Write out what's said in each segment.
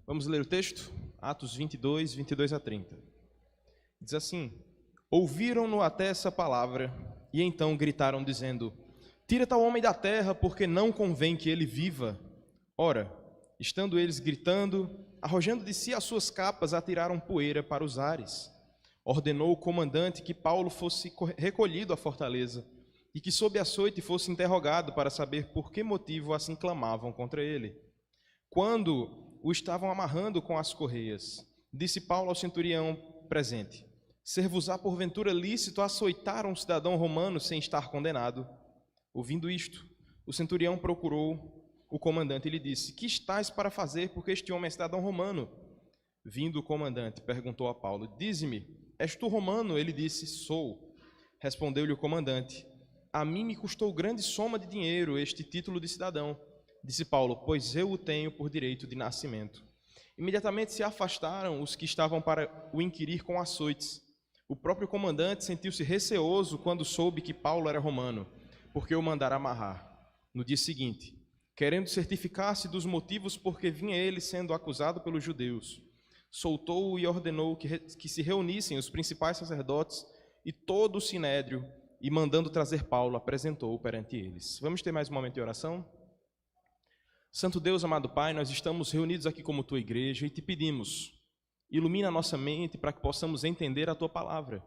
Vamos ler o texto? Atos 22, 22 a 30. Diz assim: Ouviram-no até essa palavra, e então gritaram, dizendo: Tira tal homem da terra, porque não convém que ele viva. Ora, estando eles gritando, arrojando de si as suas capas, atiraram poeira para os ares. Ordenou o comandante que Paulo fosse recolhido à fortaleza, e que sob açoite fosse interrogado para saber por que motivo assim clamavam contra ele. Quando o estavam amarrando com as correias, disse Paulo ao centurião presente: Ser-vos-á porventura lícito açoitar um cidadão romano sem estar condenado? Ouvindo isto, o centurião procurou o comandante e lhe disse: Que estás para fazer, porque este homem é cidadão romano? Vindo o comandante, perguntou a Paulo: Dize-me, és tu romano? Ele disse: Sou. Respondeu-lhe o comandante: A mim me custou grande soma de dinheiro este título de cidadão. Disse Paulo: Pois eu o tenho por direito de nascimento. Imediatamente se afastaram os que estavam para o inquirir com açoites. O próprio comandante sentiu-se receoso quando soube que Paulo era romano, porque o mandara amarrar. No dia seguinte, querendo certificar-se dos motivos por que vinha ele sendo acusado pelos judeus, soltou-o e ordenou que se reunissem os principais sacerdotes e todo o sinédrio, e mandando trazer Paulo, apresentou-o perante eles. Vamos ter mais um momento de oração? Santo Deus, amado Pai, nós estamos reunidos aqui como Tua igreja e te pedimos, ilumina a nossa mente para que possamos entender a Tua palavra,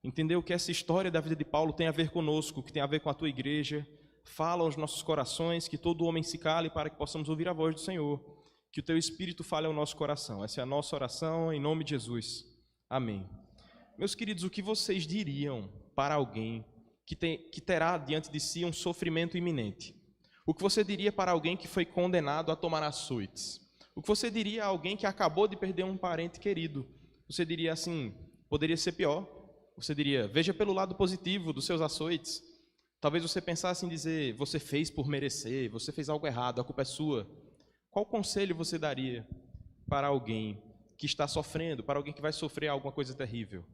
entender o que essa história da vida de Paulo tem a ver conosco, o que tem a ver com a Tua igreja. Fala aos nossos corações, que todo homem se cale para que possamos ouvir a voz do Senhor, que o Teu Espírito fale ao nosso coração. Essa é a nossa oração, em nome de Jesus. Amém. Meus queridos, o que vocês diriam para alguém que terá diante de si um sofrimento iminente? O que você diria para alguém que foi condenado a tomar açoites? O que você diria a alguém que acabou de perder um parente querido? Você diria assim: poderia ser pior. Você diria: veja pelo lado positivo dos seus açoites. Talvez você pensasse em dizer: você fez por merecer, você fez algo errado, a culpa é sua. Qual conselho você daria para alguém que está sofrendo, para alguém que vai sofrer alguma coisa terrível?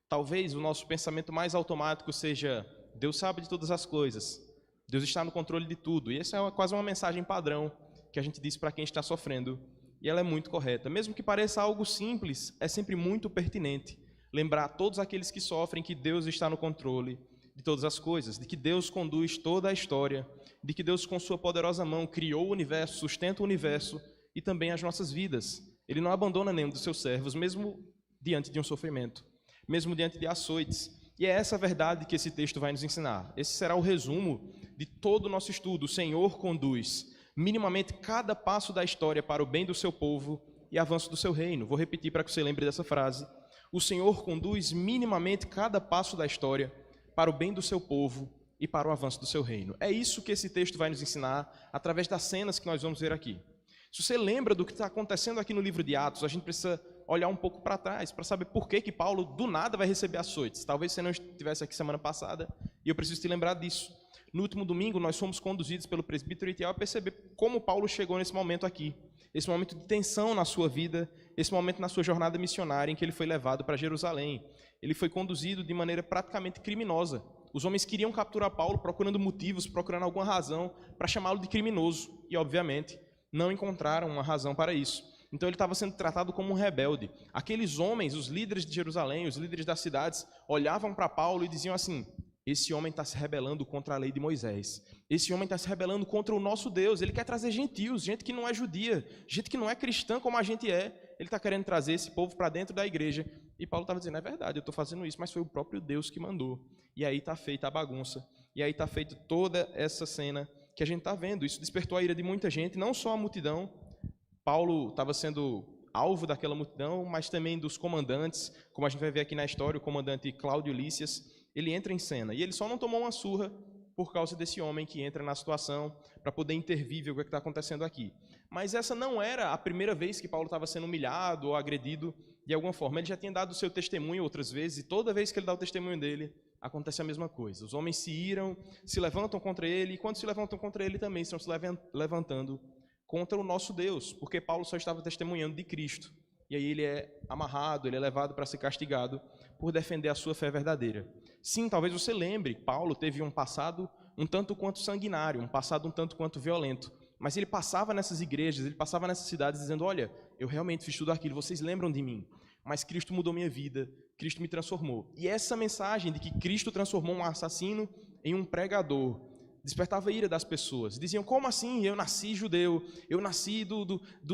Talvez o nosso pensamento mais automático seja: Deus sabe de todas as coisas, Deus está no controle de tudo. E essa é quase uma mensagem padrão que a gente diz para quem está sofrendo, e ela é muito correta. Mesmo que pareça algo simples, é sempre muito pertinente lembrar a todos aqueles que sofrem que Deus está no controle de todas as coisas, de que Deus conduz toda a história, de que Deus com sua poderosa mão criou o universo, sustenta o universo e também as nossas vidas. Ele não abandona nenhum dos seus servos, mesmo diante de um sofrimento, mesmo diante de açoites. E é essa verdade que esse texto vai nos ensinar. Esse será o resumo de todo o nosso estudo. O Senhor conduz minimamente cada passo da história para o bem do seu povo e avanço do seu reino. Vou repetir para que você lembre dessa frase. O Senhor conduz minimamente cada passo da história para o bem do seu povo e para o avanço do seu reino. É isso que esse texto vai nos ensinar através das cenas que nós vamos ver aqui. Se você lembra do que está acontecendo aqui no livro de Atos, a gente precisa olhar um pouco para trás para saber por que Paulo do nada vai receber açoites. Talvez você não estivesse aqui semana passada e eu preciso te lembrar disso. No último domingo, nós fomos conduzidos pelo presbítero Itiel a perceber como Paulo chegou nesse momento aqui. Esse momento de tensão na sua vida, esse momento na sua jornada missionária em que ele foi levado para Jerusalém. Ele foi conduzido de maneira praticamente criminosa. Os homens queriam capturar Paulo procurando motivos, procurando alguma razão para chamá-lo de criminoso. E, obviamente, não encontraram uma razão para isso. Então ele estava sendo tratado como um rebelde. Aqueles homens, os líderes de Jerusalém, os líderes das cidades, olhavam para Paulo e diziam assim: esse homem está se rebelando contra a lei de Moisés. Esse homem está se rebelando contra o nosso Deus. Ele quer trazer gentios, gente que não é judia, gente que não é cristã como a gente é. Ele está querendo trazer esse povo para dentro da igreja. E Paulo estava dizendo: é verdade, eu estou fazendo isso, mas foi o próprio Deus que mandou. E aí está feita a bagunça. E aí está feita toda essa cena que a gente está vendo. Isso despertou a ira de muita gente, não só a multidão. Paulo estava sendo alvo daquela multidão, mas também dos comandantes, como a gente vai ver aqui na história, o comandante Cláudio Lícias. Ele entra em cena, e ele só não tomou uma surra por causa desse homem que entra na situação para poder intervir, ver o que está acontecendo aqui. Mas essa não era a primeira vez que Paulo estava sendo humilhado ou agredido de alguma forma. Ele já tinha dado o seu testemunho outras vezes, e toda vez que ele dá o testemunho dele, acontece a mesma coisa. Os homens se iram, se levantam contra ele, e quando se levantam contra ele também estão se levantando contra o nosso Deus, porque Paulo só estava testemunhando de Cristo. E aí ele é amarrado, ele é levado para ser castigado por defender a sua fé verdadeira. Sim, talvez você lembre, Paulo teve um passado um tanto quanto sanguinário, um passado um tanto quanto violento. mas ele passava nessas igrejas, ele passava nessas cidades dizendo, olha, eu realmente fiz tudo aquilo, vocês lembram de mim, mas Cristo mudou minha vida, Cristo me transformou. E essa mensagem de que Cristo transformou um assassino em um pregador despertava a ira das pessoas. Diziam, como assim? Eu nasci judeu, eu nasci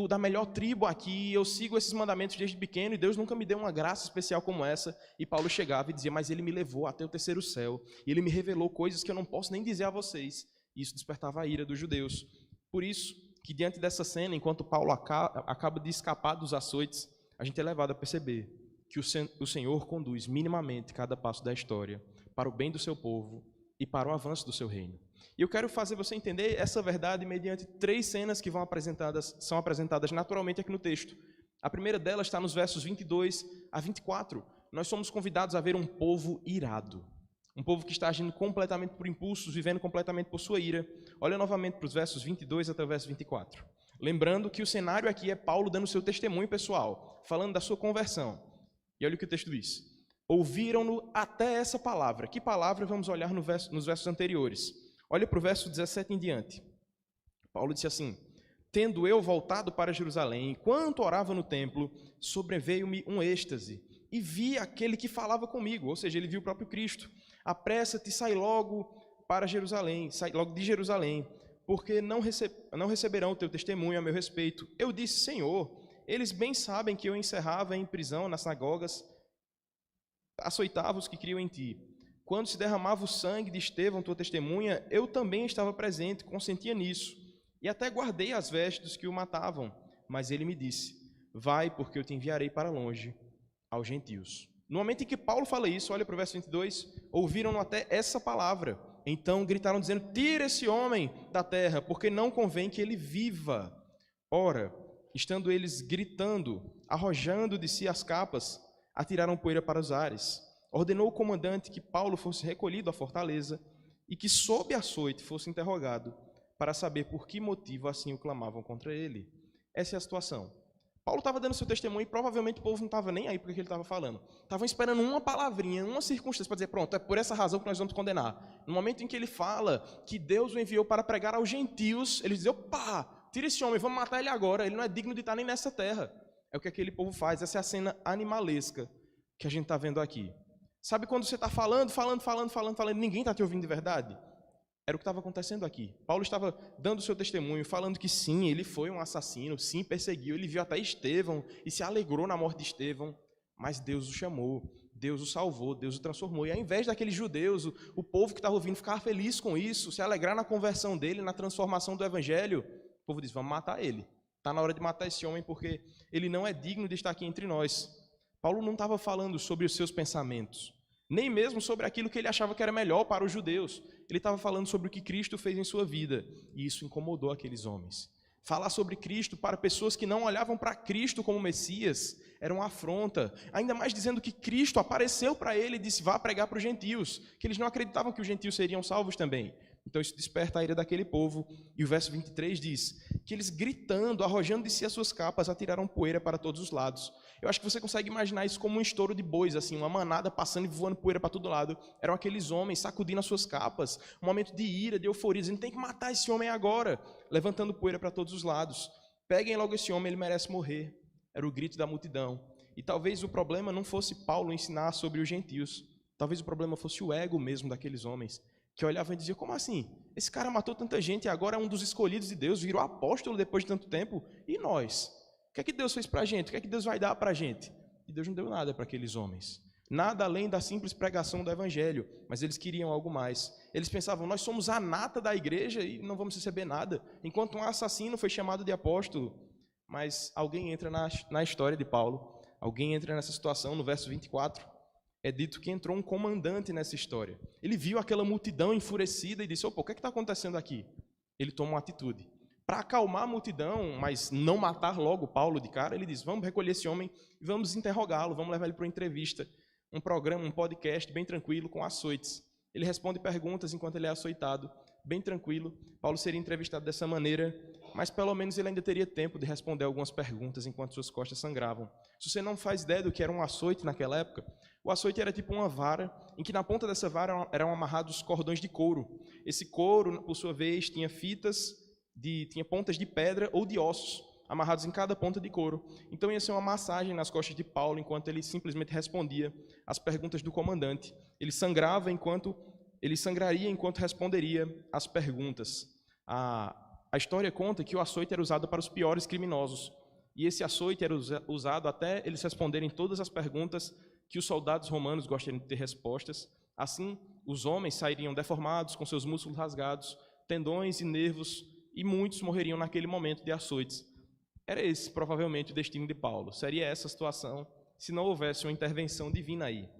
da melhor tribo aqui, eu sigo esses mandamentos desde pequeno e Deus nunca me deu uma graça especial como essa. E Paulo chegava e dizia, mas ele me levou até o terceiro céu, e ele me revelou coisas que eu não posso nem dizer a vocês. E isso despertava a ira dos judeus. Por isso, que diante dessa cena, enquanto Paulo acaba de escapar dos açoites, a gente é levado a perceber que o Senhor conduz minimamente cada passo da história para o bem do seu povo e para o avanço do seu reino. E eu quero fazer você entender essa verdade mediante 3 cenas que são apresentadas naturalmente aqui no texto. A primeira delas está nos versos 22 a 24. Nós somos convidados a ver um povo irado. Um povo que está agindo completamente por impulsos, vivendo completamente por sua ira. Olha novamente para os versos 22 até o verso 24. Lembrando que o cenário aqui é Paulo dando seu testemunho pessoal, falando da sua conversão. E olha o que o texto diz. Ouviram-no até essa palavra. Que palavra? Vamos olhar nos versos anteriores. Olha para o verso 17 em diante. Paulo disse assim, tendo eu voltado para Jerusalém, enquanto orava no templo, sobreveio-me um êxtase, e vi aquele que falava comigo, ou seja, ele viu o próprio Cristo. Apressa-te, sai logo para Jerusalém, sai logo de Jerusalém, porque não receberão o teu testemunho a meu respeito. Eu disse, Senhor, eles bem sabem que eu encerrava em prisão nas sinagogas, açoitava os que criam em ti. Quando se derramava o sangue de Estevão, tua testemunha, eu também estava presente, consentia nisso, e até guardei as vestes que o matavam. Mas ele me disse, vai, porque eu te enviarei para longe aos gentios. No momento em que Paulo fala isso, olha para o verso 22, ouviram até essa palavra. Então gritaram dizendo, tira esse homem da terra, porque não convém que ele viva. Ora, estando eles gritando, arrojando de si as capas, atiraram poeira para os ares. Ordenou o comandante que Paulo fosse recolhido à fortaleza e que, sob açoite, fosse interrogado para saber por que motivo assim o clamavam contra ele. Essa é a situação. Paulo estava dando seu testemunho e provavelmente o povo não estava nem aí porque ele estava falando. Estavam esperando uma palavrinha, uma circunstância para dizer, pronto, é por essa razão que nós vamos condenar. No momento em que ele fala que Deus o enviou para pregar aos gentios, eles dizem, opa, tira esse homem, vamos matar ele agora, ele não é digno de estar nem nessa terra. É o que aquele povo faz, essa é a cena animalesca que a gente está vendo aqui. Sabe quando você está falando, ninguém está te ouvindo de verdade? Era o que estava acontecendo aqui. Paulo estava dando seu testemunho, falando que sim, ele foi um assassino, sim, perseguiu, ele viu até Estevão e se alegrou na morte de Estevão, mas Deus o chamou, Deus o salvou, Deus o transformou. E ao invés daqueles judeus, o povo que estava ouvindo ficar feliz com isso, se alegrar na conversão dele, na transformação do evangelho, o povo diz, vamos matar ele. Está na hora de matar esse homem porque ele não é digno de estar aqui entre nós. Paulo não estava falando sobre os seus pensamentos, nem mesmo sobre aquilo que ele achava que era melhor para os judeus. Ele estava falando sobre o que Cristo fez em sua vida, e isso incomodou aqueles homens. Falar sobre Cristo para pessoas que não olhavam para Cristo como Messias era uma afronta, ainda mais dizendo que Cristo apareceu para ele e disse, vá pregar para os gentios, que eles não acreditavam que os gentios seriam salvos também. Então isso desperta a ira daquele povo, e o verso 23 diz que eles gritando, arrojando de si as suas capas, atiraram poeira para todos os lados. Eu acho que você consegue imaginar isso como um estouro de bois, assim, uma manada passando e voando poeira para todo lado. Eram aqueles homens sacudindo as suas capas, um momento de ira, de euforia, dizendo, tem que matar esse homem agora, levantando poeira para todos os lados. Peguem logo esse homem, ele merece morrer. Era o grito da multidão. E talvez o problema não fosse Paulo ensinar sobre os gentios, talvez o problema fosse o ego mesmo daqueles homens, que olhavam e diziam, como assim? Esse cara matou tanta gente e agora é um dos escolhidos de Deus, virou apóstolo depois de tanto tempo, e nós? O que é que Deus fez para a gente? O que é que Deus vai dar para a gente? E Deus não deu nada para aqueles homens. Nada além da simples pregação do evangelho, mas eles queriam algo mais. Eles pensavam, nós somos a nata da igreja e não vamos receber nada, enquanto um assassino foi chamado de apóstolo. Mas alguém entra na história de Paulo, alguém entra nessa situação, no verso 24, é dito que entrou um comandante nessa história. Ele viu aquela multidão enfurecida e disse, opa, o que é que está acontecendo aqui? Ele toma uma atitude. Para acalmar a multidão, mas não matar logo Paulo de cara, ele diz, vamos recolher esse homem e vamos interrogá-lo, vamos levar ele para uma entrevista, um programa, um podcast bem tranquilo, com açoites. Ele responde perguntas enquanto ele é açoitado, bem tranquilo. Paulo seria entrevistado dessa maneira, mas pelo menos ele ainda teria tempo de responder algumas perguntas enquanto suas costas sangravam. Se você não faz ideia do que era um açoite naquela época, o açoite era tipo uma vara, em que na ponta dessa vara eram amarrados cordões de couro. Esse couro, por sua vez, tinha fitas tinha pontas de pedra ou de ossos, amarrados em cada ponta de couro. Então ia ser uma massagem nas costas de Paulo, enquanto ele simplesmente respondia às perguntas do comandante. Ele sangraria enquanto responderia às perguntas. A história conta que o açoite era usado para os piores criminosos, e esse açoite era usado até eles responderem todas as perguntas que os soldados romanos gostariam de ter respostas. Assim, os homens sairiam deformados, com seus músculos rasgados, tendões e nervos, e muitos morreriam naquele momento de açoites. Era esse, provavelmente, o destino de Paulo. Seria essa a situação se não houvesse uma intervenção divina aí.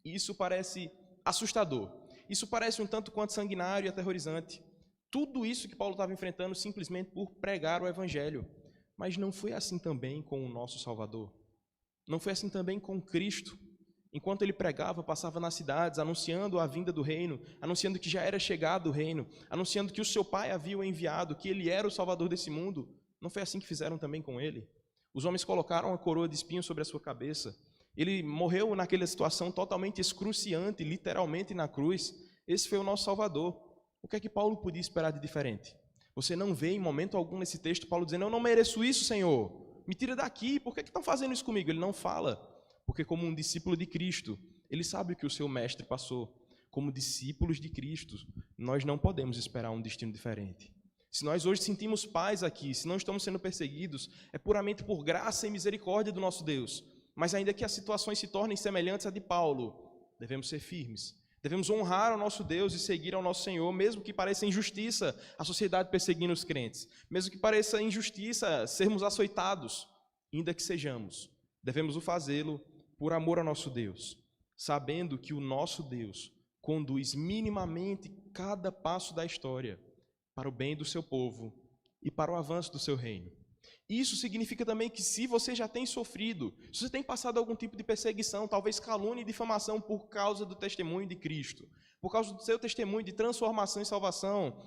E isso parece assustador. Isso parece um tanto quanto sanguinário e aterrorizante. Tudo isso que Paulo estava enfrentando simplesmente por pregar o Evangelho. Mas não foi assim também com o nosso Salvador. Não foi assim também com Cristo. Enquanto ele pregava, passava nas cidades, anunciando a vinda do reino, anunciando que já era chegado o reino, anunciando que o seu Pai havia o enviado, que ele era o Salvador desse mundo. Não foi assim que fizeram também com ele? Os homens colocaram a coroa de espinhos sobre a sua cabeça. Ele morreu naquela situação totalmente excruciante, literalmente na cruz. Esse foi o nosso Salvador. O que é que Paulo podia esperar de diferente? Você não vê em momento algum nesse texto Paulo dizendo: eu não mereço isso, Senhor. Me tira daqui. Por que estão fazendo isso comigo? Ele não fala. Porque como um discípulo de Cristo, ele sabe o que o seu mestre passou. Como discípulos de Cristo, nós não podemos esperar um destino diferente. Se nós hoje sentimos paz aqui, se não estamos sendo perseguidos, é puramente por graça e misericórdia do nosso Deus. Mas ainda que as situações se tornem semelhantes à de Paulo, devemos ser firmes. Devemos honrar ao nosso Deus e seguir ao nosso Senhor, mesmo que pareça injustiça a sociedade perseguindo os crentes, mesmo que pareça injustiça sermos açoitados, ainda que sejamos. Devemos o fazê-lo por amor ao nosso Deus, sabendo que o nosso Deus conduz minimamente cada passo da história para o bem do seu povo e para o avanço do seu reino. Isso significa também que se você já tem sofrido, se você tem passado algum tipo de perseguição, talvez calúnia e difamação por causa do testemunho de Cristo, por causa do seu testemunho de transformação e salvação,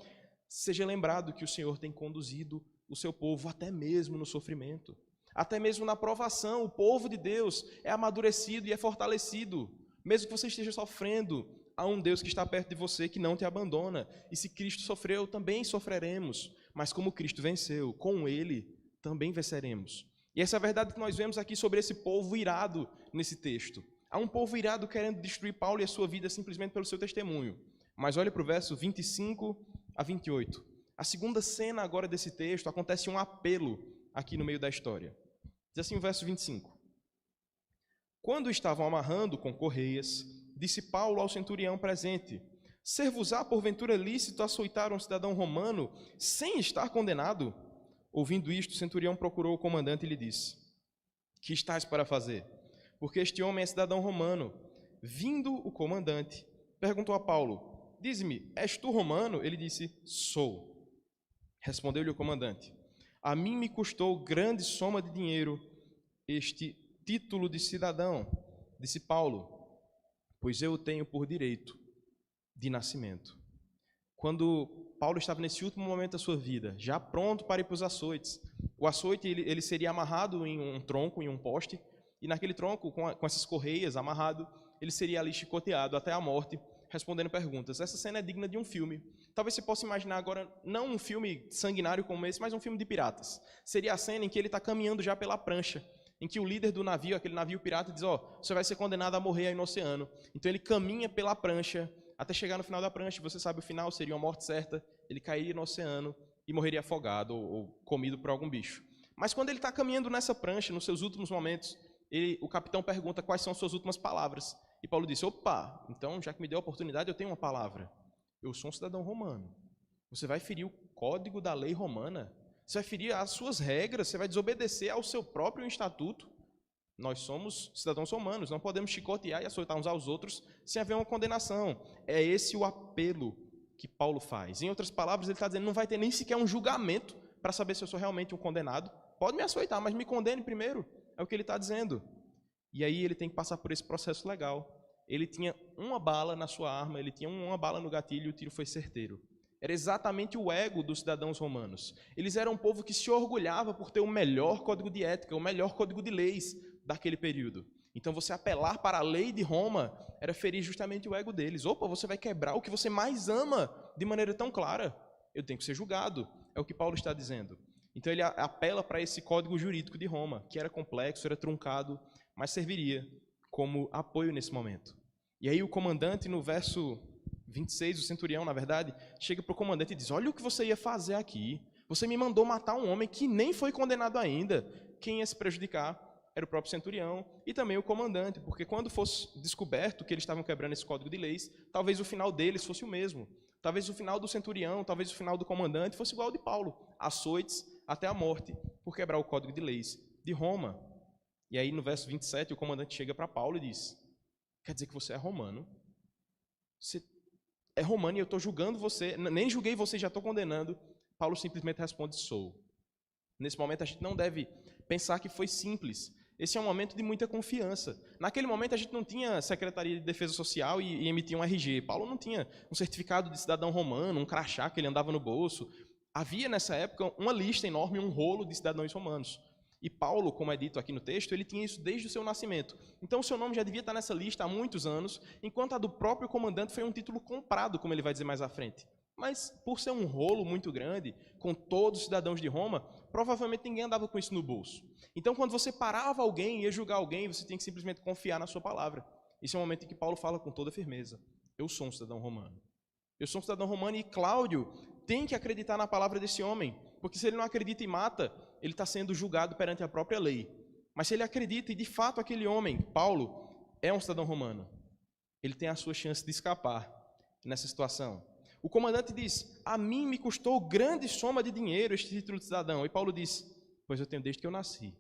seja lembrado que o Senhor tem conduzido o seu povo até mesmo no sofrimento. Até mesmo na provação, o povo de Deus é amadurecido e é fortalecido. Mesmo que você esteja sofrendo, há um Deus que está perto de você, que não te abandona. E se Cristo sofreu, também sofreremos. Mas como Cristo venceu, com Ele também venceremos. E essa é a verdade que nós vemos aqui sobre esse povo irado nesse texto. Há um povo irado querendo destruir Paulo e a sua vida simplesmente pelo seu testemunho. Mas olha para o verso 25 a 28. A segunda cena agora desse texto acontece um apelo aqui no meio da história. Diz assim o verso 25. Quando estavam amarrando com correias, disse Paulo ao centurião presente: ser-vos-á porventura lícito açoitar um cidadão romano sem estar condenado? Ouvindo isto, o centurião procurou o comandante e lhe disse: que estás para fazer? Porque este homem é cidadão romano. Vindo o comandante, perguntou a Paulo: dize-me, és tu romano? Ele disse: sou. Respondeu-lhe o comandante: a mim me custou grande soma de dinheiro este título de cidadão, disse Paulo, pois eu o tenho por direito de nascimento. Quando Paulo estava nesse último momento da sua vida, já pronto para ir para os açoites, o açoite ele seria amarrado em um tronco, em um poste, e naquele tronco, com essas correias amarrado, ele seria ali chicoteado até a morte, respondendo perguntas. Essa cena é digna de um filme. Talvez você possa imaginar agora, não um filme sanguinário como esse, mas um filme de piratas. Seria a cena em que ele está caminhando já pela prancha, em que o líder do navio, aquele navio pirata, diz: você vai ser condenado a morrer aí no oceano. Então ele caminha pela prancha, até chegar no final da prancha. Você sabe o final, seria uma morte certa. Ele cairia no oceano e morreria afogado ou comido por algum bicho. Mas quando ele está caminhando nessa prancha, nos seus últimos momentos, o capitão pergunta quais são as suas últimas palavras. E Paulo disse: opa, então já que me deu a oportunidade, eu tenho uma palavra. Eu sou um cidadão romano. Você vai ferir o código da lei romana? Você vai ferir as suas regras? Você vai desobedecer ao seu próprio estatuto? Nós somos cidadãos romanos, não podemos chicotear e açoitar uns aos outros sem haver uma condenação. É esse o apelo que Paulo faz. Em outras palavras, ele está dizendo: não vai ter nem sequer um julgamento para saber se eu sou realmente um condenado. Pode me açoitar, mas me condene primeiro. É o que ele está dizendo. E aí ele tem que passar por esse processo legal. Ele tinha uma bala na sua arma, ele tinha uma bala no gatilho e o tiro foi certeiro. Era exatamente o ego dos cidadãos romanos. Eles eram um povo que se orgulhava por ter o melhor código de ética, o melhor código de leis daquele período. Então você apelar para a lei de Roma era ferir justamente o ego deles. Opa, você vai quebrar o que você mais ama de maneira tão clara. Eu tenho que ser julgado. É o que Paulo está dizendo. Então ele apela para esse código jurídico de Roma, que era complexo, era truncado, mas serviria como apoio nesse momento. E aí o comandante, no verso 26, o centurião, na verdade, chega para o comandante e diz: olha o que você ia fazer aqui. Você me mandou matar um homem que nem foi condenado ainda. Quem ia se prejudicar era o próprio centurião e também o comandante, porque quando fosse descoberto que eles estavam quebrando esse código de leis, talvez o final deles fosse o mesmo. Talvez o final do centurião, talvez o final do comandante fosse igual ao de Paulo, açoites até a morte, por quebrar o código de leis de Roma. E aí no verso 27, o comandante chega para Paulo e diz: quer dizer que você é romano? Você é romano e eu estou julgando você, nem julguei você, já estou condenando. Paulo simplesmente responde: sou. Nesse momento a gente não deve pensar que foi simples. Esse é um momento de muita confiança. Naquele momento a gente não tinha Secretaria de Defesa Social e emitia um RG. Paulo não tinha um certificado de cidadão romano, um crachá que ele andava no bolso. Havia nessa época uma lista enorme, um rolo de cidadãos romanos. E Paulo, como é dito aqui no texto, ele tinha isso desde o seu nascimento. Então o seu nome já devia estar nessa lista há muitos anos, enquanto a do próprio comandante foi um título comprado, como ele vai dizer mais à frente. Mas, por ser um rolo muito grande, com todos os cidadãos de Roma, provavelmente ninguém andava com isso no bolso. Então, quando você parava alguém, ia julgar alguém, você tinha que simplesmente confiar na sua palavra. Esse é o momento em que Paulo fala com toda firmeza: eu sou um cidadão romano. Eu sou um cidadão romano e Cláudio tem que acreditar na palavra desse homem, porque se ele não acredita e mata, ele está sendo julgado perante a própria lei. Mas se ele acredita e, de fato, aquele homem, Paulo, é um cidadão romano, ele tem a sua chance de escapar nessa situação. O comandante diz: a mim me custou grande soma de dinheiro este título de cidadão. E Paulo diz: pois eu tenho desde que eu nasci.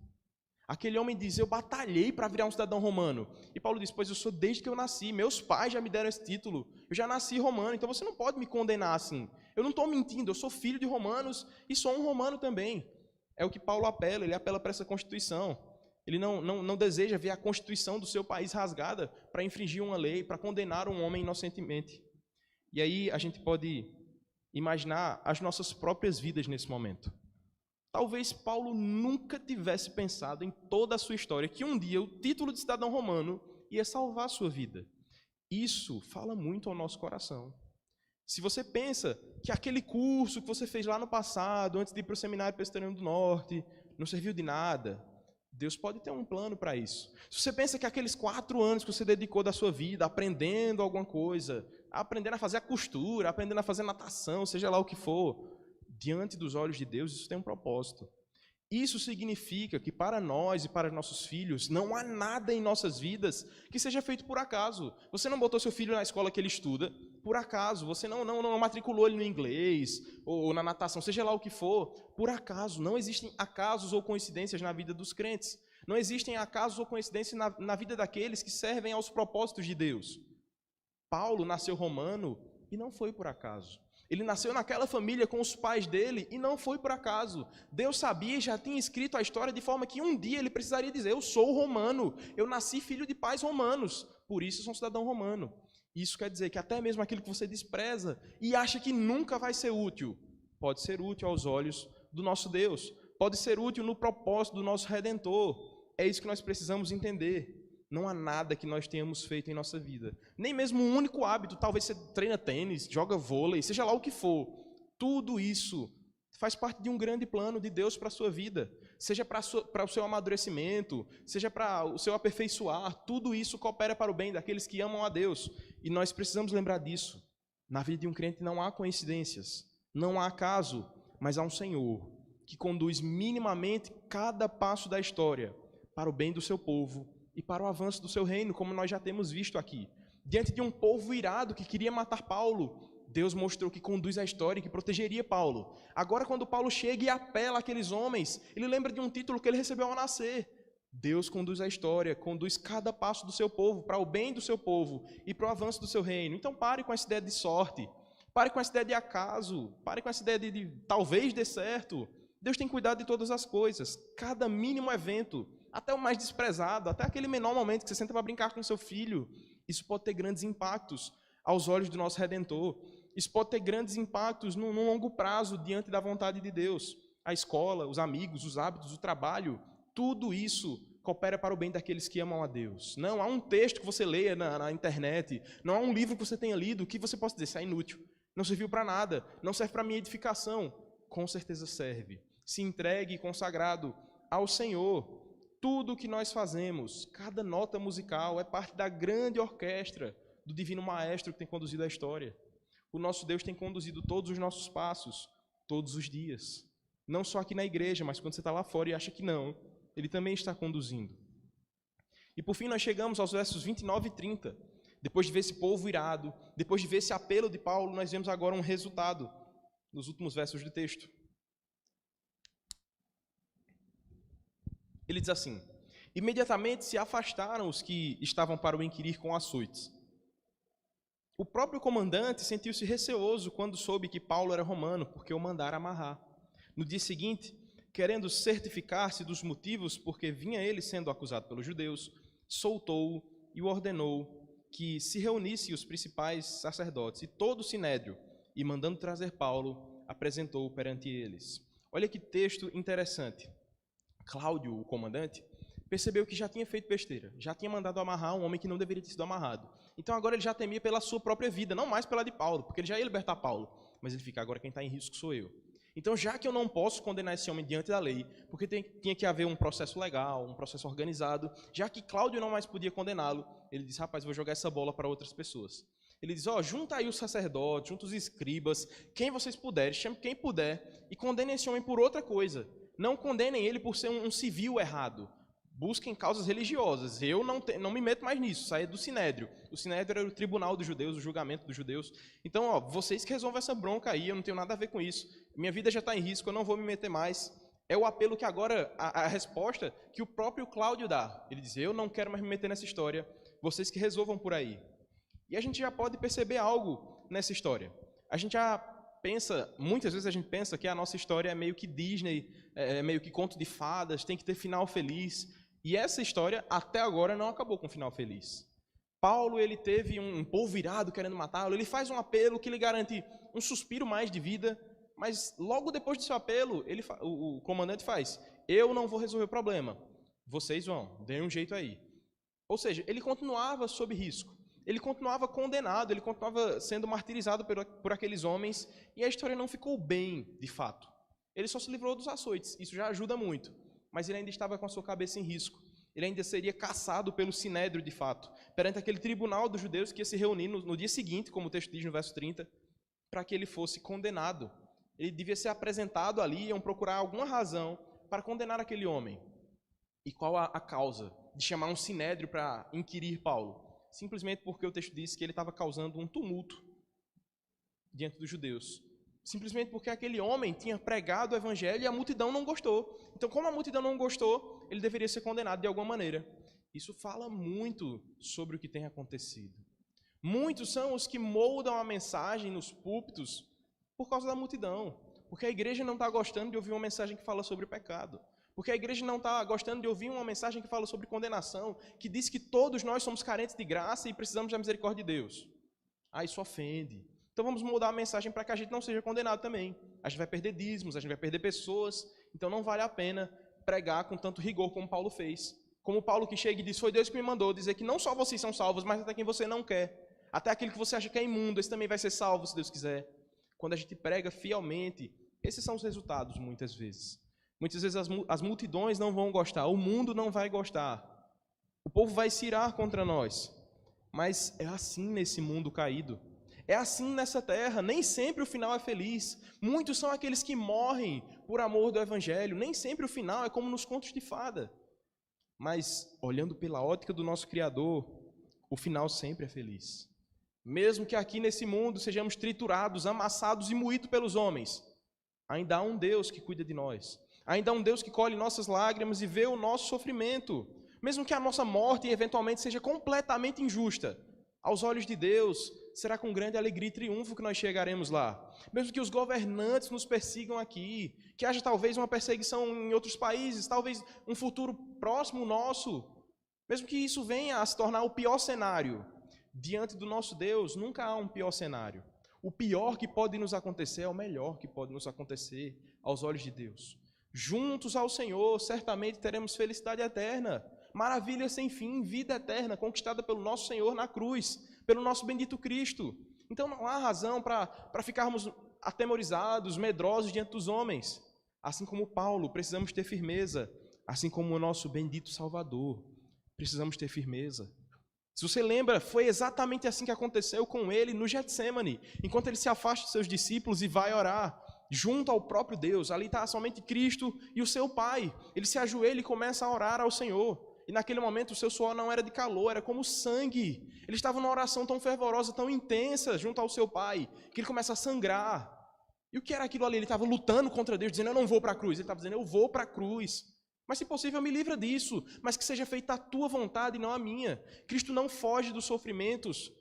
Aquele homem diz: eu batalhei para virar um cidadão romano. E Paulo diz: pois eu sou desde que eu nasci. Meus pais já me deram esse título. Eu já nasci romano, então você não pode me condenar assim. Eu não estou mentindo, eu sou filho de romanos e sou um romano também. É o que Paulo apela, ele apela para essa Constituição. Ele não deseja ver a Constituição do seu país rasgada para infringir uma lei, para condenar um homem inocentemente. E aí a gente pode imaginar as nossas próprias vidas nesse momento. Talvez Paulo nunca tivesse pensado em toda a sua história que um dia o título de cidadão romano ia salvar a sua vida. Isso fala muito ao nosso coração. Se você pensa que aquele curso que você fez lá no passado, antes de ir para o Seminário Presbiteriano do Norte, não serviu de nada, Deus pode ter um plano para isso. Se você pensa que aqueles 4 anos que você dedicou da sua vida aprendendo alguma coisa, aprendendo a fazer a costura, aprendendo a fazer natação, seja lá o que for, diante dos olhos de Deus, isso tem um propósito. Isso significa que para nós e para nossos filhos, não há nada em nossas vidas que seja feito por acaso. Você não botou seu filho na escola que ele estuda por acaso. Você não matriculou ele no inglês ou na natação, seja lá o que for, por acaso. Não existem acasos ou coincidências na vida dos crentes. Não existem acasos ou coincidências na vida daqueles que servem aos propósitos de Deus. Paulo nasceu romano e não foi por acaso. Ele nasceu naquela família com os pais dele e não foi por acaso. Deus sabia e já tinha escrito a história de forma que um dia ele precisaria dizer: eu sou romano, eu nasci filho de pais romanos, por isso eu sou um cidadão romano. Isso quer dizer que até mesmo aquilo que você despreza e acha que nunca vai ser útil, pode ser útil aos olhos do nosso Deus, pode ser útil no propósito do nosso Redentor. É isso que nós precisamos entender. Não há nada que nós tenhamos feito em nossa vida. Nem mesmo um único hábito. Talvez você treina tênis, joga vôlei, seja lá o que for. Tudo isso faz parte de um grande plano de Deus para a sua vida. Seja para o seu amadurecimento, seja para o seu aperfeiçoar. Tudo isso coopera para o bem daqueles que amam a Deus. E nós precisamos lembrar disso. Na vida de um crente não há coincidências, não há acaso, mas há um Senhor que conduz minimamente cada passo da história para o bem do seu povo e para o avanço do seu reino, como nós já temos visto aqui. Diante de um povo irado que queria matar Paulo, Deus mostrou que conduz a história e que protegeria Paulo. Agora, quando Paulo chega e apela àqueles homens, ele lembra de um título que ele recebeu ao nascer. Deus conduz a história, conduz cada passo do seu povo, para o bem do seu povo e para o avanço do seu reino. Então pare com essa ideia de sorte, pare com essa ideia de acaso, pare com essa ideia de talvez dê certo. Deus tem cuidado de todas as coisas. Cada mínimo evento, até o mais desprezado, até aquele menor momento que você senta para brincar com seu filho, isso pode ter grandes impactos aos olhos do nosso Redentor. Isso pode ter grandes impactos no longo prazo diante da vontade de Deus. A escola, os amigos, os hábitos, o trabalho, tudo isso coopera para o bem daqueles que amam a Deus. Não há um texto que você leia na internet, não há um livro que você tenha lido que você possa dizer: isso é inútil, não serviu para nada, não serve para minha edificação. com certeza serve. Se entregue consagrado ao Senhor. Tudo o que nós fazemos, cada nota musical é parte da grande orquestra do Divino Maestro que tem conduzido a história. O nosso Deus tem conduzido todos os nossos passos, todos os dias. Não só aqui na igreja, mas quando você está lá fora e acha que não, Ele também está conduzindo. E por fim nós chegamos aos versos 29 e 30. Depois de ver esse povo irado, depois de ver esse apelo de Paulo, nós vemos agora um resultado nos últimos versos do texto. Ele diz assim: imediatamente se afastaram os que estavam para o inquirir com açoites. O próprio comandante sentiu-se receoso quando soube que Paulo era romano, porque o mandara amarrar. No dia seguinte, querendo certificar-se dos motivos porque vinha ele sendo acusado pelos judeus, soltou-o e o ordenou que se reunisse os principais sacerdotes e todo o sinédrio, e mandando trazer Paulo, apresentou-o perante eles. Olha que texto interessante. Cláudio, o comandante, percebeu que já tinha feito besteira, já tinha mandado amarrar um homem que não deveria ter sido amarrado. Então agora ele já temia pela sua própria vida, não mais pela de Paulo, porque ele já ia libertar Paulo. Mas ele fica, agora quem está em risco sou eu. Então já que eu não posso condenar esse homem diante da lei, porque tinha que haver um processo legal, um processo organizado, já que Cláudio não mais podia condená-lo, ele disse, rapaz, vou jogar essa bola para outras pessoas. Ele diz, junta aí os sacerdotes, junta os escribas, quem vocês puderem, chame quem puder, e condenem esse homem por outra coisa. Não condenem ele por ser um civil errado. Busquem causas religiosas. Eu não me meto mais nisso. Saia do Sinédrio. O Sinédrio era o tribunal dos judeus, o julgamento dos judeus. Então, vocês que resolvam essa bronca aí, eu não tenho nada a ver com isso. Minha vida já está em risco, eu não vou me meter mais. É o apelo que agora, a resposta que o próprio Cláudio dá. Ele diz, eu não quero mais me meter nessa história. Vocês que resolvam por aí. E a gente já pode perceber algo nessa história. A gente já muitas vezes a gente pensa que a nossa história é meio que Disney, é meio que conto de fadas, tem que ter final feliz. E essa história, até agora, não acabou com um final feliz. Paulo, ele teve um povo irado querendo matá-lo, ele faz um apelo que lhe garante um suspiro mais de vida, mas logo depois do seu apelo, o comandante faz, eu não vou resolver o problema, vocês vão, deem um jeito aí. Ou seja, ele continuava sob risco. Ele continuava condenado, ele continuava sendo martirizado por aqueles homens, e a história não ficou bem, de fato. Ele só se livrou dos açoites, isso já ajuda muito, mas ele ainda estava com a sua cabeça em risco. Ele ainda seria caçado pelo Sinédrio, de fato, perante aquele tribunal dos judeus que ia se reunir no dia seguinte, como o texto diz no verso 30, para que ele fosse condenado. Ele devia ser apresentado ali, iam procurar alguma razão para condenar aquele homem. E qual a causa de chamar um Sinédrio para inquirir Paulo? Simplesmente porque o texto diz que ele estava causando um tumulto diante dos judeus. Simplesmente porque aquele homem tinha pregado o evangelho e a multidão não gostou. Então, como a multidão não gostou, ele deveria ser condenado de alguma maneira. Isso fala muito sobre o que tem acontecido. Muitos são os que moldam a mensagem nos púlpitos por causa da multidão. Porque a igreja não está gostando de ouvir uma mensagem que fala sobre pecado. Porque a igreja não está gostando de ouvir uma mensagem que fala sobre condenação, que diz que todos nós somos carentes de graça e precisamos da misericórdia de Deus. Isso ofende. Então vamos mudar a mensagem para que a gente não seja condenado também. A gente vai perder dízimos, a gente vai perder pessoas, então não vale a pena pregar com tanto rigor como Paulo fez. Como Paulo que chega e diz, foi Deus que me mandou dizer que não só vocês são salvos, mas até quem você não quer. Até aquele que você acha que é imundo, esse também vai ser salvo, se Deus quiser. Quando a gente prega fielmente, esses são os resultados muitas vezes. Muitas vezes as multidões não vão gostar, o mundo não vai gostar. O povo vai se irar contra nós. Mas é assim nesse mundo caído. É assim nessa terra, nem sempre o final é feliz. Muitos são aqueles que morrem por amor do evangelho. Nem sempre o final é como nos contos de fada. Mas, olhando pela ótica do nosso Criador, o final sempre é feliz. Mesmo que aqui nesse mundo sejamos triturados, amassados e moídos pelos homens, ainda há um Deus que cuida de nós. Ainda há um Deus que colhe nossas lágrimas e vê o nosso sofrimento. Mesmo que a nossa morte eventualmente seja completamente injusta, aos olhos de Deus, será com grande alegria e triunfo que nós chegaremos lá. Mesmo que os governantes nos persigam aqui, que haja talvez uma perseguição em outros países, talvez um futuro próximo nosso, mesmo que isso venha a se tornar o pior cenário, diante do nosso Deus, nunca há um pior cenário. O pior que pode nos acontecer é o melhor que pode nos acontecer aos olhos de Deus. Juntos ao Senhor, certamente teremos felicidade eterna, maravilha sem fim, vida eterna, conquistada pelo nosso Senhor na cruz, pelo nosso bendito Cristo. Então não há razão para ficarmos atemorizados, medrosos diante dos homens. Assim como Paulo, precisamos ter firmeza. Assim como o nosso bendito Salvador, precisamos ter firmeza. Se você lembra, foi exatamente assim que aconteceu com ele no Getsêmani, enquanto ele se afasta dos seus discípulos e vai orar junto ao próprio Deus. Ali está somente Cristo e o seu Pai. Ele se ajoelha e começa a orar ao Senhor. E naquele momento o seu suor não era de calor, era como sangue. Ele estava numa oração tão fervorosa, tão intensa junto ao seu Pai, que ele começa a sangrar. E o que era aquilo ali? Ele estava lutando contra Deus, dizendo, eu não vou para a cruz. Ele estava dizendo, eu vou para a cruz. Mas, se possível, me livra disso, mas que seja feita a tua vontade e não a minha. Cristo não foge dos sofrimentos.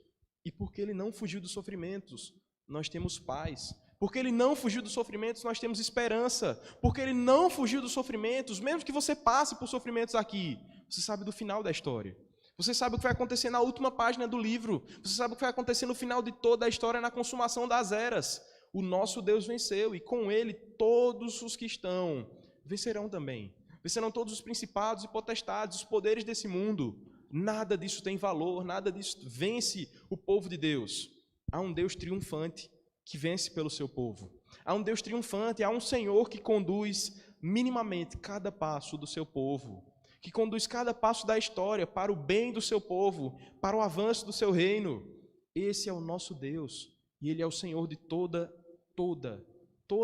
E porque ele não fugiu dos sofrimentos, nós temos paz. Porque ele não fugiu dos sofrimentos, nós temos esperança. Porque ele não fugiu dos sofrimentos, mesmo que você passe por sofrimentos aqui, você sabe do final da história. Você sabe o que vai acontecer na última página do livro. Você sabe o que vai acontecer no final de toda a história, na consumação das eras. O nosso Deus venceu, e com ele todos os que estão vencerão também. Vencerão todos os principados e potestades, os poderes desse mundo. Nada disso tem valor, nada disso vence o povo de Deus. Há um Deus triunfante que vence pelo seu povo. Há um Deus triunfante, há um Senhor que conduz minimamente cada passo do seu povo, que conduz cada passo da história para o bem do seu povo, para o avanço do seu reino. Esse é o nosso Deus, e Ele é o Senhor de toda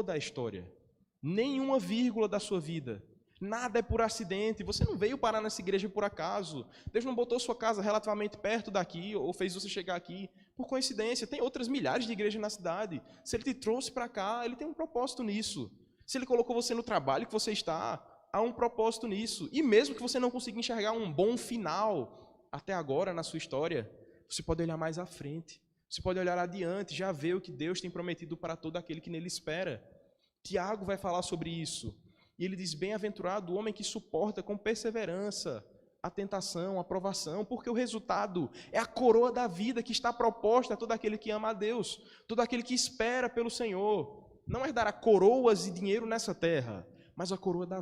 a história. Nenhuma vírgula da sua vida. Nada é por acidente, você não veio parar nessa igreja por acaso. Deus não botou sua casa relativamente perto daqui, ou fez você chegar aqui por coincidência. Tem outras milhares de igrejas na cidade. Se Ele te trouxe para cá, Ele tem um propósito nisso. Se Ele colocou você no trabalho que você está, há um propósito nisso. E mesmo que você não consiga enxergar um bom final até agora na sua história, você pode olhar mais à frente. Você pode olhar adiante, já ver o que Deus tem prometido para todo aquele que nele espera. Tiago vai falar sobre isso. E ele diz, bem-aventurado o homem que suporta com perseverança a tentação, a provação, porque o resultado é a coroa da vida que está proposta a todo aquele que ama a Deus, todo aquele que espera pelo Senhor. Não herdará coroas e dinheiro nessa terra, mas a coroa da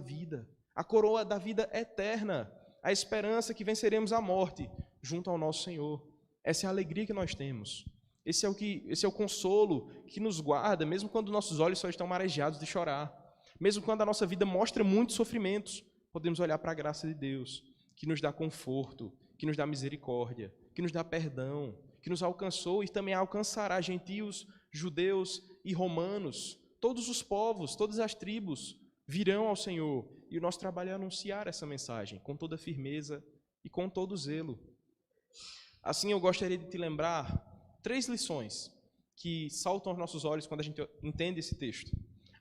vida eterna, a esperança que venceremos a morte junto ao nosso Senhor. Essa é a alegria que nós temos. Esse é o consolo que nos guarda, mesmo quando nossos olhos só estão marejados de chorar. Mesmo quando a nossa vida mostra muitos sofrimentos, podemos olhar para a graça de Deus, que nos dá conforto, que nos dá misericórdia, que nos dá perdão, que nos alcançou e também alcançará gentios, judeus e romanos. Todos os povos, todas as tribos virão ao Senhor. E o nosso trabalho é anunciar essa mensagem com toda firmeza e com todo zelo. Assim, eu gostaria de te lembrar 3 lições que saltam aos nossos olhos quando a gente entende esse texto.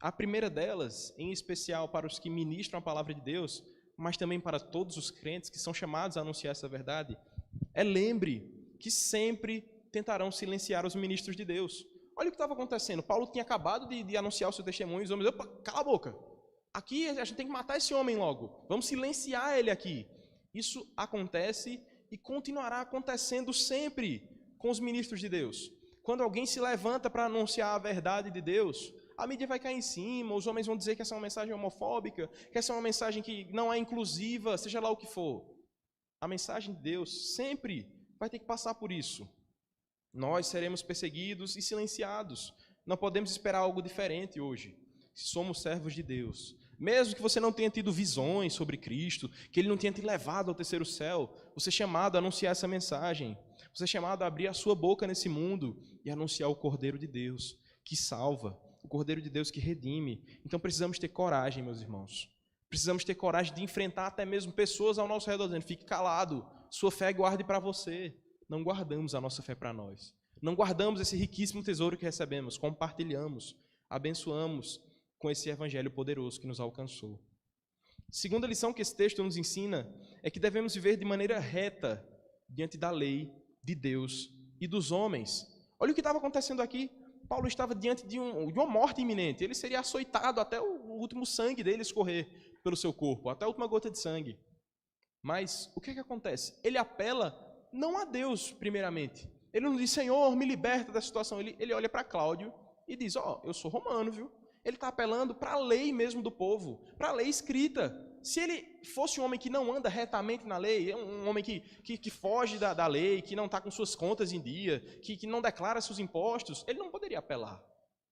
A primeira delas, em especial para os que ministram a palavra de Deus, mas também para todos os crentes que são chamados a anunciar essa verdade, é lembre que sempre tentarão silenciar os ministros de Deus. Olha o que estava acontecendo. Paulo tinha acabado de anunciar o seu testemunho, e os homens, opa, cala a boca. Aqui a gente tem que matar esse homem logo. Vamos silenciar ele aqui. Isso acontece e continuará acontecendo sempre com os ministros de Deus. Quando alguém se levanta para anunciar a verdade de Deus, a mídia vai cair em cima, os homens vão dizer que essa é uma mensagem homofóbica, que essa é uma mensagem que não é inclusiva, seja lá o que for. A mensagem de Deus sempre vai ter que passar por isso. Nós seremos perseguidos e silenciados. Não podemos esperar algo diferente hoje, se somos servos de Deus. Mesmo que você não tenha tido visões sobre Cristo, que Ele não tenha te levado ao terceiro céu, você é chamado a anunciar essa mensagem. Você é chamado a abrir a sua boca nesse mundo e anunciar o Cordeiro de Deus, que salva. O Cordeiro de Deus que redime. Então precisamos ter coragem, meus irmãos. Precisamos ter coragem de enfrentar até mesmo pessoas ao nosso redor, dizendo, fique calado, sua fé guarde para você. Não guardamos a nossa fé para nós. Não guardamos esse riquíssimo tesouro que recebemos, compartilhamos, abençoamos com esse evangelho poderoso que nos alcançou. Segunda lição que esse texto nos ensina é que devemos viver de maneira reta diante da lei de Deus e dos homens. Olha o que estava acontecendo aqui. Paulo estava diante de uma morte iminente. Ele seria açoitado até o último sangue dele escorrer pelo seu corpo, até a última gota de sangue. Mas o que acontece? Ele apela não a Deus, primeiramente. Ele não diz, Senhor, me liberta da situação. Ele olha para Cláudio e diz, eu sou romano, viu? Ele está apelando para a lei mesmo do povo, para a lei escrita. Se ele fosse um homem que não anda retamente na lei, um homem que foge da lei, que não está com suas contas em dia, que não declara seus impostos, ele não poderia apelar.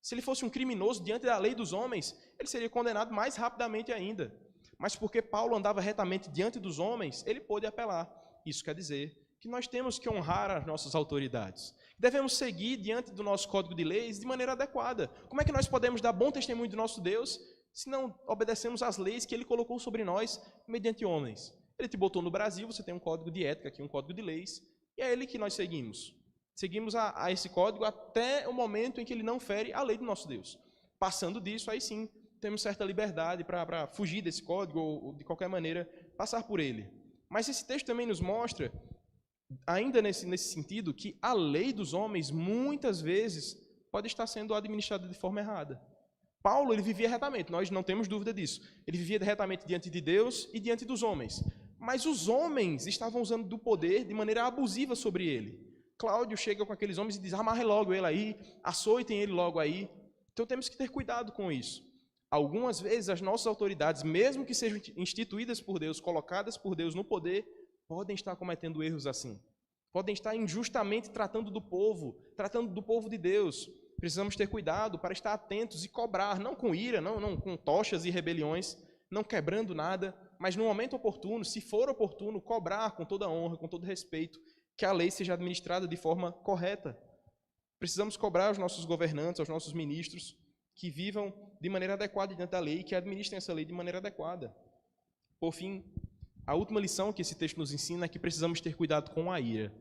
Se ele fosse um criminoso diante da lei dos homens, ele seria condenado mais rapidamente ainda. Mas porque Paulo andava retamente diante dos homens, ele pôde apelar. Isso quer dizer que nós temos que honrar as nossas autoridades. Devemos seguir diante do nosso código de leis de maneira adequada. Como é que nós podemos dar bom testemunho do nosso Deus se não obedecemos às leis que Ele colocou sobre nós mediante homens? Ele te botou no Brasil, você tem um código de ética aqui, um código de leis, e é Ele que nós seguimos. Seguimos a esse código até o momento em que Ele não fere a lei do nosso Deus. Passando disso, aí sim, temos certa liberdade para fugir desse código ou, de qualquer maneira, passar por ele. Mas esse texto também nos mostra, ainda nesse sentido, que a lei dos homens, muitas vezes, pode estar sendo administrada de forma errada. Paulo, ele vivia retamente, nós não temos dúvida disso. Ele vivia retamente diante de Deus e diante dos homens. Mas os homens estavam usando do poder de maneira abusiva sobre ele. Cláudio chega com aqueles homens e diz, amarre logo ele aí, açoitem ele logo aí. Então temos que ter cuidado com isso. Algumas vezes as nossas autoridades, mesmo que sejam instituídas por Deus, colocadas por Deus no poder, podem estar cometendo erros assim. Podem estar injustamente tratando do povo de Deus. Precisamos ter cuidado para estar atentos e cobrar, não com ira, não com tochas e rebeliões, não quebrando nada, mas no momento oportuno, se for oportuno, cobrar com toda honra, com todo respeito, que a lei seja administrada de forma correta. Precisamos cobrar aos nossos governantes, aos nossos ministros, que vivam de maneira adequada diante da lei e que administrem essa lei de maneira adequada. Por fim, a última lição que esse texto nos ensina é que precisamos ter cuidado com a ira.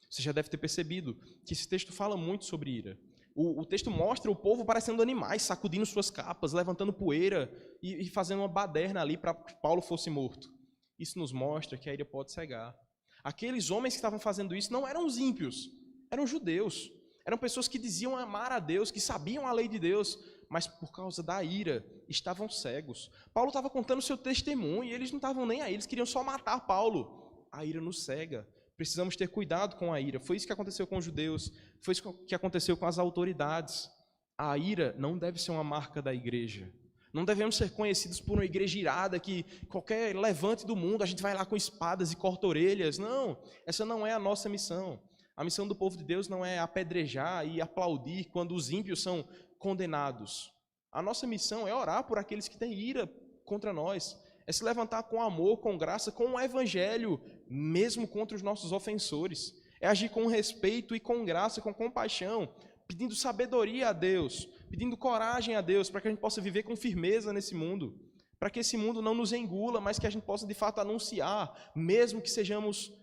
Você já deve ter percebido que esse texto fala muito sobre ira. O texto mostra o povo parecendo animais, sacudindo suas capas, levantando poeira e fazendo uma baderna ali para que Paulo fosse morto. Isso nos mostra que a ira pode cegar. Aqueles homens que estavam fazendo isso não eram os ímpios, eram judeus. Eram pessoas que diziam amar a Deus, que sabiam a lei de Deus, mas por causa da ira estavam cegos. Paulo estava contando o seu testemunho e eles não estavam nem aí, eles queriam só matar Paulo. A ira nos cega. Precisamos ter cuidado com a ira. Foi isso que aconteceu com os judeus, foi isso que aconteceu com as autoridades. A ira não deve ser uma marca da igreja. Não devemos ser conhecidos por uma igreja irada que qualquer levante do mundo a gente vai lá com espadas e corta orelhas. Não, essa não é a nossa missão. A missão do povo de Deus não é apedrejar e aplaudir quando os ímpios são condenados. A nossa missão é orar por aqueles que têm ira contra nós. É se levantar com amor, com graça, com o evangelho, mesmo contra os nossos ofensores. É agir com respeito e com graça, com compaixão, pedindo sabedoria a Deus, pedindo coragem a Deus, para que a gente possa viver com firmeza nesse mundo, para que esse mundo não nos engula, mas que a gente possa de fato anunciar, mesmo que sejamos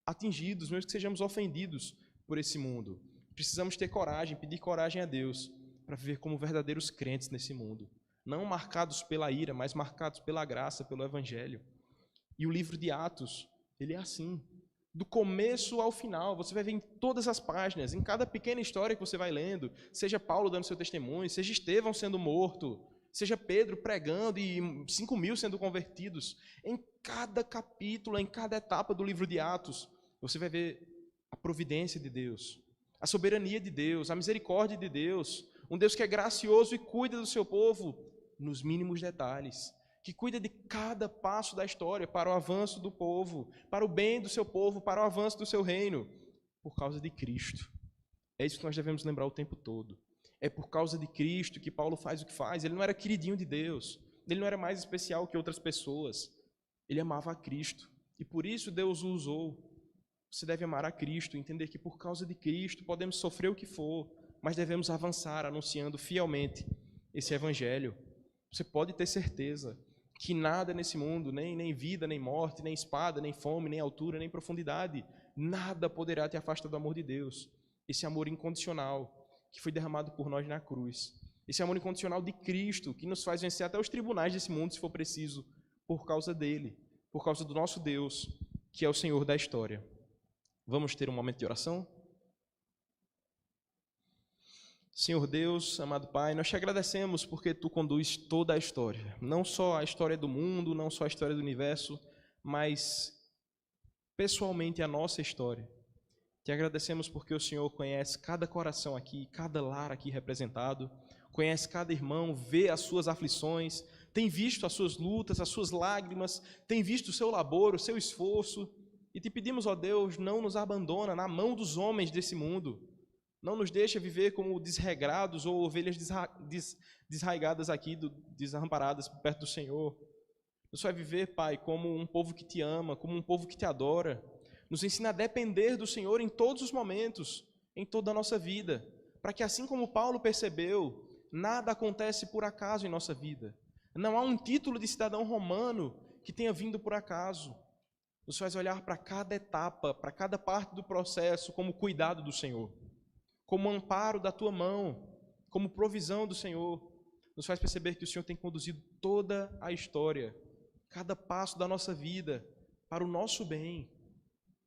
atingidos, mesmo que sejamos ofendidos por esse mundo. Precisamos ter coragem, pedir coragem a Deus, para viver como verdadeiros crentes nesse mundo. Não marcados pela ira, mas marcados pela graça, pelo Evangelho. E o livro de Atos, ele é assim. Do começo ao final, você vai ver em todas as páginas, em cada pequena história que você vai lendo, seja Paulo dando seu testemunho, seja Estevão sendo morto, seja Pedro pregando e 5.000 sendo convertidos. Em cada capítulo, em cada etapa do livro de Atos, você vai ver a providência de Deus, a soberania de Deus, a misericórdia de Deus, um Deus que é gracioso e cuida do seu povo nos mínimos detalhes, que cuida de cada passo da história para o avanço do povo, para o bem do seu povo, para o avanço do seu reino, por causa de Cristo. É isso que nós devemos lembrar o tempo todo. É por causa de Cristo que Paulo faz o que faz. Ele não era queridinho de Deus, ele não era mais especial que outras pessoas. Ele amava a Cristo e por isso Deus o usou. Você deve amar a Cristo, entender que por causa de Cristo podemos sofrer o que for, mas devemos avançar anunciando fielmente esse Evangelho. Você pode ter certeza que nada nesse mundo, nem vida, nem morte, nem espada, nem fome, nem altura, nem profundidade, nada poderá te afastar do amor de Deus. Esse amor incondicional que foi derramado por nós na cruz. Esse amor incondicional de Cristo que nos faz vencer até os tribunais desse mundo, se for preciso, por causa dele, por causa do nosso Deus, que é o Senhor da história. Vamos ter um momento de oração? Senhor Deus, amado Pai, nós te agradecemos porque Tu conduz toda a história, não só a história do mundo, não só a história do universo, mas pessoalmente a nossa história. Te agradecemos porque o Senhor conhece cada coração aqui, cada lar aqui representado, conhece cada irmão, vê as suas aflições, tem visto as suas lutas, as suas lágrimas, tem visto o seu labor, o seu esforço, e te pedimos, ó Deus, não nos abandona na mão dos homens desse mundo, Não nos deixa viver como desregrados ou ovelhas desraigadas aqui, desamparadas perto do Senhor. Nos faz viver, Pai, como um povo que te ama, como um povo que te adora. Nos ensina a depender do Senhor em todos os momentos, em toda a nossa vida, para que assim como Paulo percebeu, nada acontece por acaso em nossa vida. Não há um título de cidadão romano que tenha vindo por acaso. Nos faz olhar para cada etapa, para cada parte do processo como cuidado do Senhor, como amparo da tua mão, como provisão do Senhor. Nos faz perceber que o Senhor tem conduzido toda a história, cada passo da nossa vida, para o nosso bem,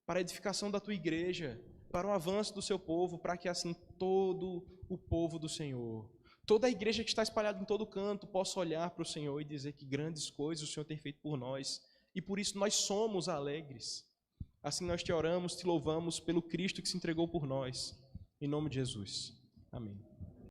para a edificação da tua igreja, para o avanço do seu povo, para que assim todo o povo do Senhor, toda a igreja que está espalhada em todo canto, possa olhar para o Senhor e dizer que grandes coisas o Senhor tem feito por nós, e por isso nós somos alegres. Assim nós te oramos, te louvamos pelo Cristo que se entregou por nós. Em nome de Jesus. Amém.